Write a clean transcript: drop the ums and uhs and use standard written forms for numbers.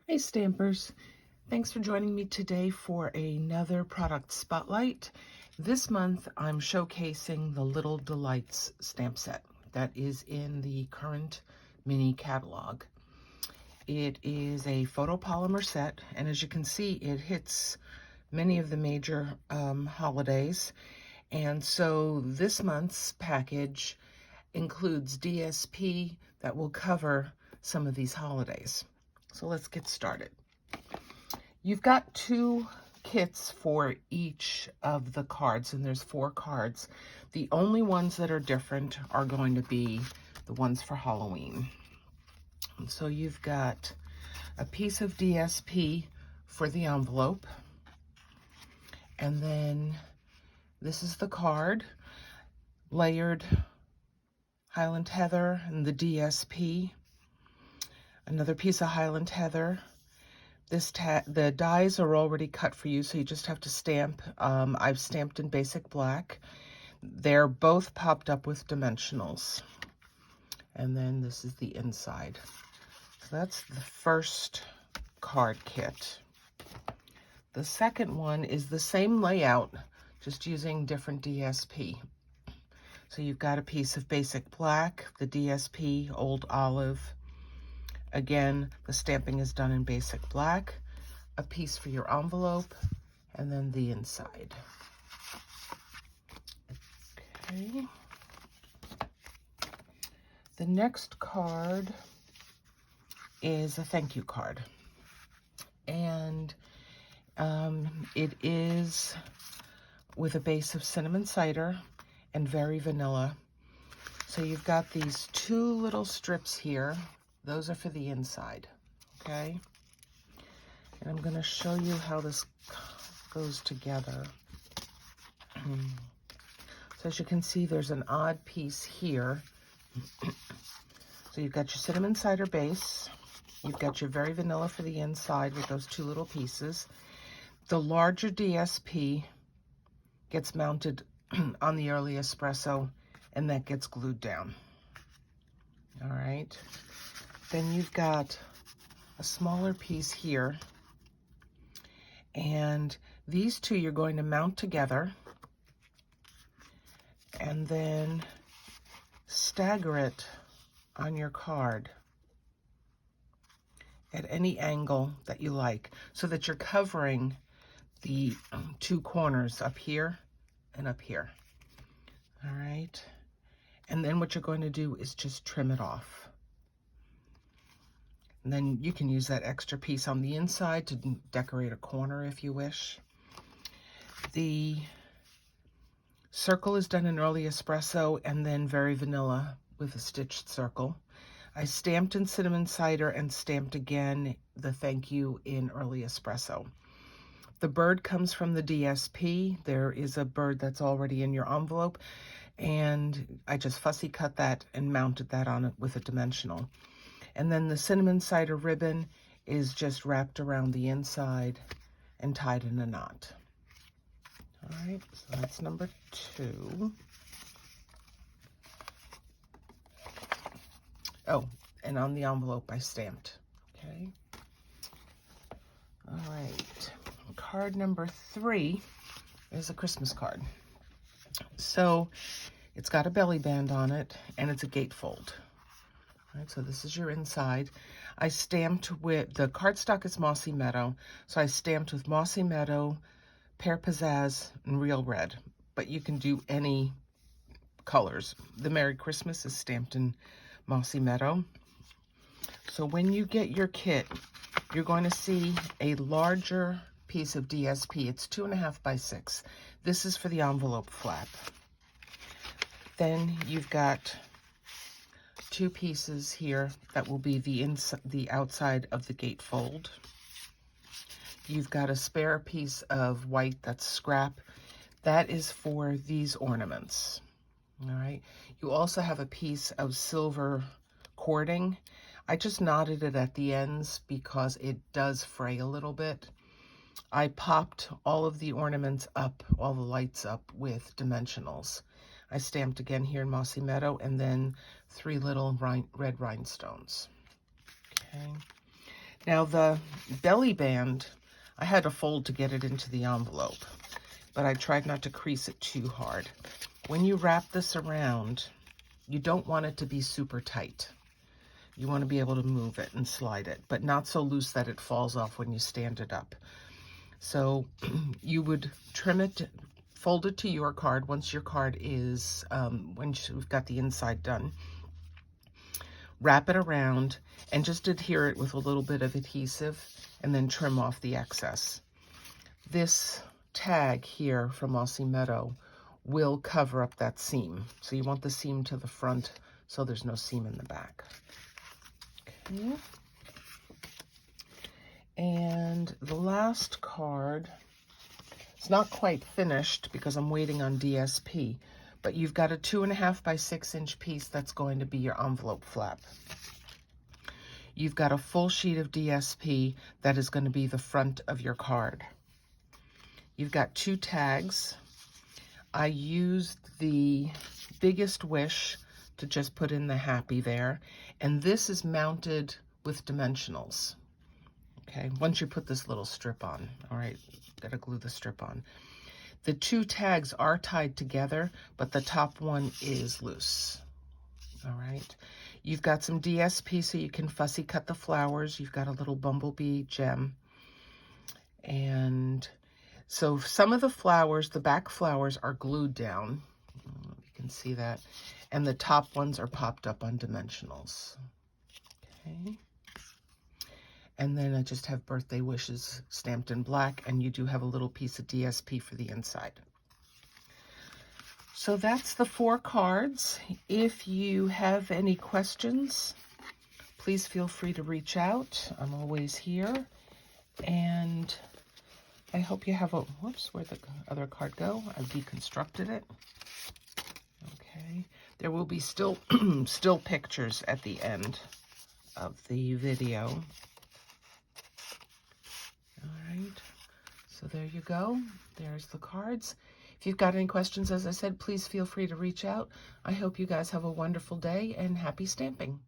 Hey Stampers, thanks for joining me today for another product spotlight. This month I'm showcasing the Little Delights stamp set that is in the current mini catalog. It is a photopolymer set, and as you can see it hits many of the major holidays, and so this month's package includes DSP that will cover some of these holidays. So let's get started. You've got two kits for each of the cards, and there's 4 cards. The only ones that are different are going to be the ones for Halloween. And so you've got a piece of DSP for the envelope, and then this is the card, layered Highland Heather and the DSP, another piece of Highland Heather. The dies are already cut for you, so you just have to stamp. I've stamped in basic black. They're both popped up with dimensionals. And then this is the inside. So that's the first card kit. The second one is the same layout, just using different DSP. So you've got a piece of basic black, the DSP, old olive. Again, the stamping is done in basic black, a piece for your envelope, and then the inside. Okay. The next card is a thank you card. And it is with a base of cinnamon cider and very vanilla. So you've got these 2 little strips here. Those are for the inside, okay? And I'm going to show you how this goes together. So as you can see, there's an odd piece here. So you've got your cinnamon cider base. You've got your very vanilla for the inside with those 2 little pieces. The larger DSP gets mounted on the early espresso, and that gets glued down. All right. Then you've got a smaller piece here, and these 2 you're going to mount together and then stagger it on your card at any angle that you like, so that you're covering the 2 corners up here and up here. All right. And then what you're going to do is just trim it off. And then you can use that extra piece on the inside to decorate a corner if you wish. The circle is done in early espresso and then very vanilla with a stitched circle. I stamped in cinnamon cider and stamped again the thank you in early espresso. The bird comes from the DSP. There is a bird that's already in your envelope, and I just fussy cut that and mounted that on it with a dimensional. And then the cinnamon cider ribbon is just wrapped around the inside and tied in a knot. All right, so that's number 2. Oh, and on the envelope I stamped, okay? All right, card number 3 is a Christmas card. So it's got a belly band on it, and it's a gatefold. All right, so this is your inside. I stamped with, the cardstock is Mossy Meadow, so I stamped with Mossy Meadow, Pear Pizzazz, and Real Red, but you can do any colors. The Merry Christmas is stamped in Mossy Meadow. So when you get your kit, you're going to see a larger piece of DSP. It's 2.5 by 6. This is for the envelope flap. Then you've got 2 pieces here that will be the outside of the gatefold. You've got a spare piece of white that's scrap. That is for these ornaments. All right. You also have a piece of silver cording. I just knotted it at the ends because it does fray a little bit. I popped all of the ornaments up, all the lights up with dimensionals. I stamped again here in Mossy Meadow, and then 3 little red rhinestones. Okay. Now the belly band, I had to fold to get it into the envelope, but I tried not to crease it too hard. When you wrap this around, you don't want it to be super tight. You want to be able to move it and slide it, but not so loose that it falls off when you stand it up. So you would trim it, fold it to your card once your card is, when you've got the inside done. Wrap it around and just adhere it with a little bit of adhesive and then trim off the excess. This tag here from Mossy Meadow will cover up that seam. So you want the seam to the front so there's no seam in the back. Okay. And the last card, it's not quite finished because I'm waiting on DSP, but you've got a 2.5 by 6 inch piece that's going to be your envelope flap. You've got a full sheet of DSP that is going to be the front of your card. You've got 2 tags. I used the Biggest Wish to just put in the happy there, and this is mounted with dimensionals. Okay, once you put this little strip on, all right, gotta glue the strip on. The 2 tags are tied together, but the top one is loose. All right, you've got some DSP so you can fussy cut the flowers. You've got a little bumblebee gem. And so some of the flowers, the back flowers are glued down. You can see that. And the top ones are popped up on dimensionals. Okay. And then I just have birthday wishes stamped in black, and you do have a little piece of DSP for the inside. So that's the 4 cards. If you have any questions, please feel free to reach out. I'm always here. And I hope you have a, whoops, where'd the other card go? I deconstructed it. Okay. There will be still pictures at the end of the video. All right, so there you go. There's the cards. If you've got any questions, as I said, please feel free to reach out. I hope you guys have a wonderful day and happy stamping.